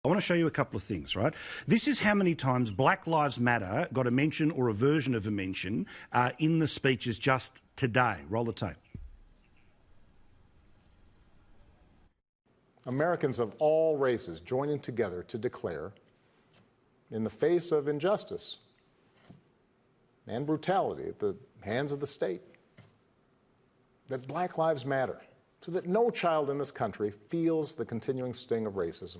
I want to show you a couple of things, right? This is how many times Black Lives Matter got a mention or a version of a mention in the speeches just today. Roll the tape. Americans of all races joining together to declare, in the face of injustice and brutality at the hands of the state, that Black Lives Matter, so that no child in this country feels the continuing sting of racism.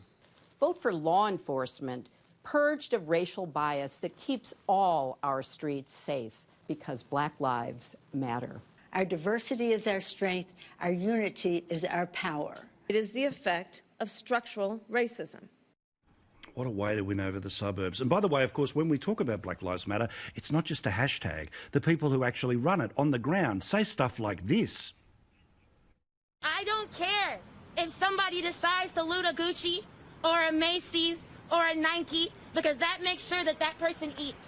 Vote for law enforcement purged of racial bias that keeps all our streets safe, because Black lives matter. Our diversity is our strength. Our unity is our power. It is the effect of structural racism. What a way to win over the suburbs. And by the way, of course, when we talk about Black Lives Matter, it's not just a hashtag. The people who actually run it on the ground say stuff like this. I don't care if somebody decides to loot a Gucci or a Macy's or a Nike, because that makes sure that that person eats.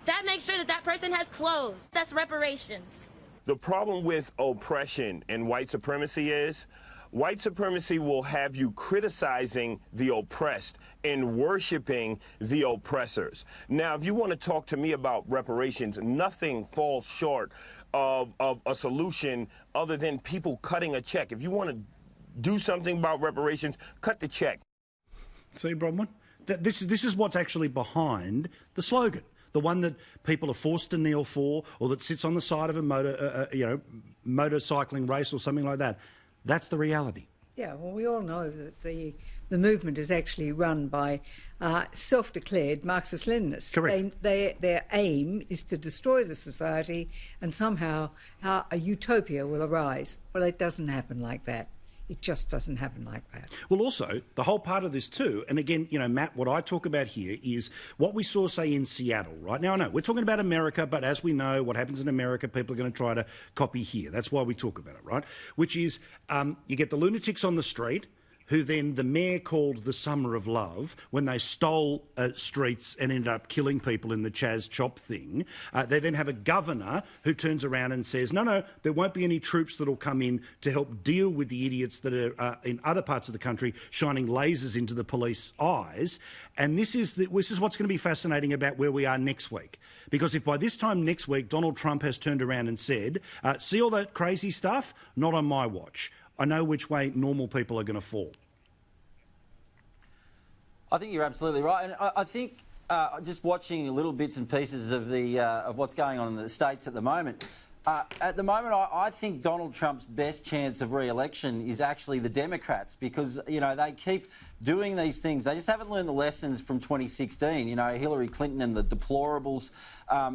That makes sure that that person has clothes. That's reparations. The problem with oppression and white supremacy is white supremacy will have you criticizing the oppressed and worshiping the oppressors. Now, if you want to talk to me about reparations, nothing falls short of a solution other than people cutting a check. If you want to do something about reparations, cut the check. See, Bronwyn? This is what's actually behind the slogan. The one that people are forced to kneel for, or that sits on the side of a motorcycling race or something like that. That's the reality. Yeah, well, we all know that the movement is actually run by self-declared Marxist Leninists. Correct. Their aim is to destroy the society, and somehow a utopia will arise. Well, it doesn't happen like that. It just doesn't happen like that. Well, also, the whole part of this too, and again, you know, Matt, what I talk about here is what we saw, say, in Seattle, right? Now, I know we're talking about America, but as we know, what happens in America, people are going to try to copy here. That's why we talk about it, right? Which is you get the lunatics on the street, who then the mayor called the Summer of Love, when they stole streets and ended up killing people in the Chaz Chop thing. They then have a governor who turns around and says, no, there won't be any troops that will come in to help deal with the idiots that are in other parts of the country shining lasers into the police eyes. And this is what's going to be fascinating about where we are next week. Because if by this time next week Donald Trump has turned around and said, see all that crazy stuff? Not on my watch. I know which way normal people are going to fall. I think you're absolutely right, and I think just watching little bits and pieces of of what's going on in the States at the moment. I think Donald Trump's best chance of re-election is actually the Democrats, because, you know, they keep doing these things. They just haven't learned the lessons from 2016. You know, Hillary Clinton and the deplorables,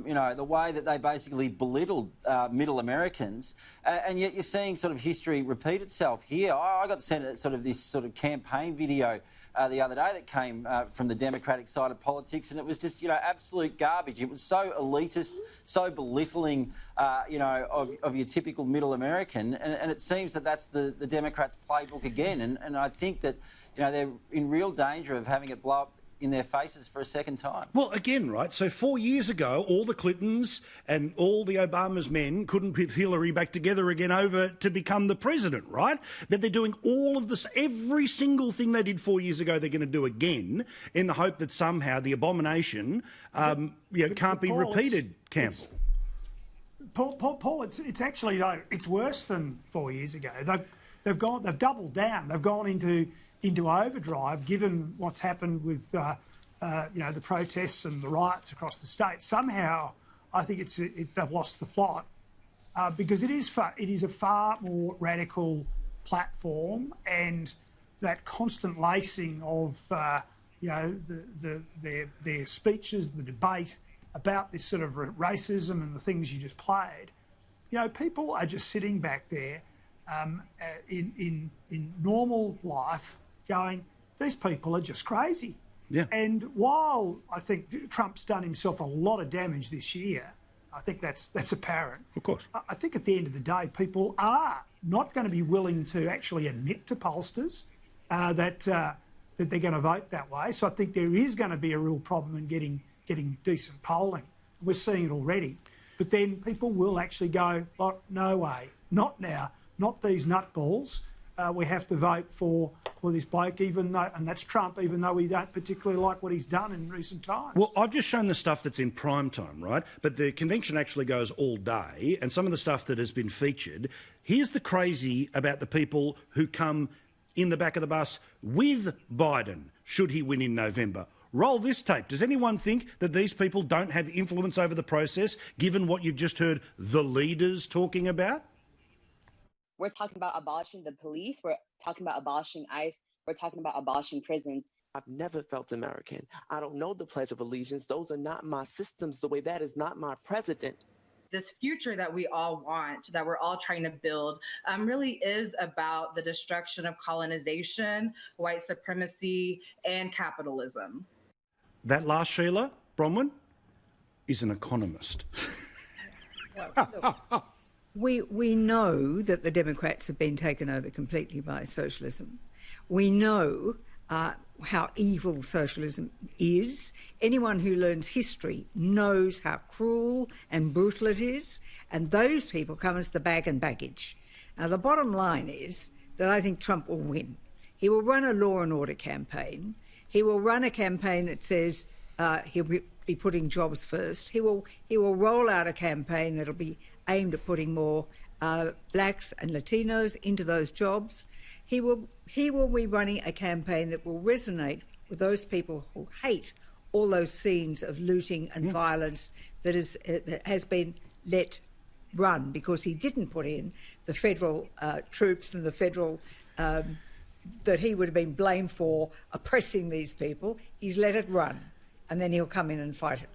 you know, the way that they basically belittled middle Americans. And yet you're seeing sort of history repeat itself here. I got sent this sort of campaign video the other day that came from the Democratic side of politics, and it was just, you know, absolute garbage. It was so elitist, so belittling, you know, of your typical middle American, and it seems that that's the Democrats' playbook again, and I think that, you know, they're in real danger of having it blow up in their faces for a second time. Well, again, right, so 4 years ago, all the Clintons and all the Obama's men couldn't put Hillary back together again over to become the president, right? But they're doing all of this, every single thing they did 4 years ago, they're going to do again, in the hope that somehow the abomination can't be Paul, repeated, Campbell. Paul, it's actually, though, it's worse than 4 years ago. They've doubled down. They've gone into overdrive, given what's happened with you know, the protests and the riots across the state. Somehow, I think they've lost the plot, because it is a far more radical platform, and that constant lacing of you know, their speeches, the debate about this sort of racism and the things you just played. You know, people are just sitting back there in normal life, going, these people are just crazy. Yeah. And while I think Trump's done himself a lot of damage this year, I think that's apparent. Of course. I think at the end of the day, people are not going to be willing to actually admit to pollsters that they're going to vote that way. So I think there is going to be a real problem in getting decent polling. We're seeing it already. But then people will actually go, oh, no way, not now, not these nutballs. we have to vote for this bloke, even though, and that's Trump, even though we don't particularly like what he's done in recent times. Well, I've just shown the stuff that's in prime time, right? But the convention actually goes all day, and some of the stuff that has been featured. Here's the crazy about the people who come in the back of the bus with Biden, should he win in November. Roll this tape. Does anyone think that these people don't have influence over the process, given what you've just heard the leaders talking about? We're talking about abolishing the police. We're talking about abolishing ICE. We're talking about abolishing prisons. I've never felt American. I don't know the Pledge of Allegiance. Those are not my systems. The way that is not my president. This future that we all want, that we're all trying to build, really is about the destruction of colonization, white supremacy, and capitalism. That last Sheila, Bronwyn, is an economist. We know that the Democrats have been taken over completely by socialism. We know how evil socialism is. Anyone who learns history knows how cruel and brutal it is, and those people come as the bag and baggage. Now, the bottom line is that I think Trump will win. He will run a law and order campaign. He will run a campaign that says he'll be putting jobs first. He will roll out a campaign that'll be aimed at putting more blacks and Latinos into those jobs. He will be running a campaign that will resonate with those people who hate all those scenes of looting and violence that has been let run because he didn't put in the federal troops and the federal that he would have been blamed for oppressing these people. He's let it run, and then he'll come in and fight it.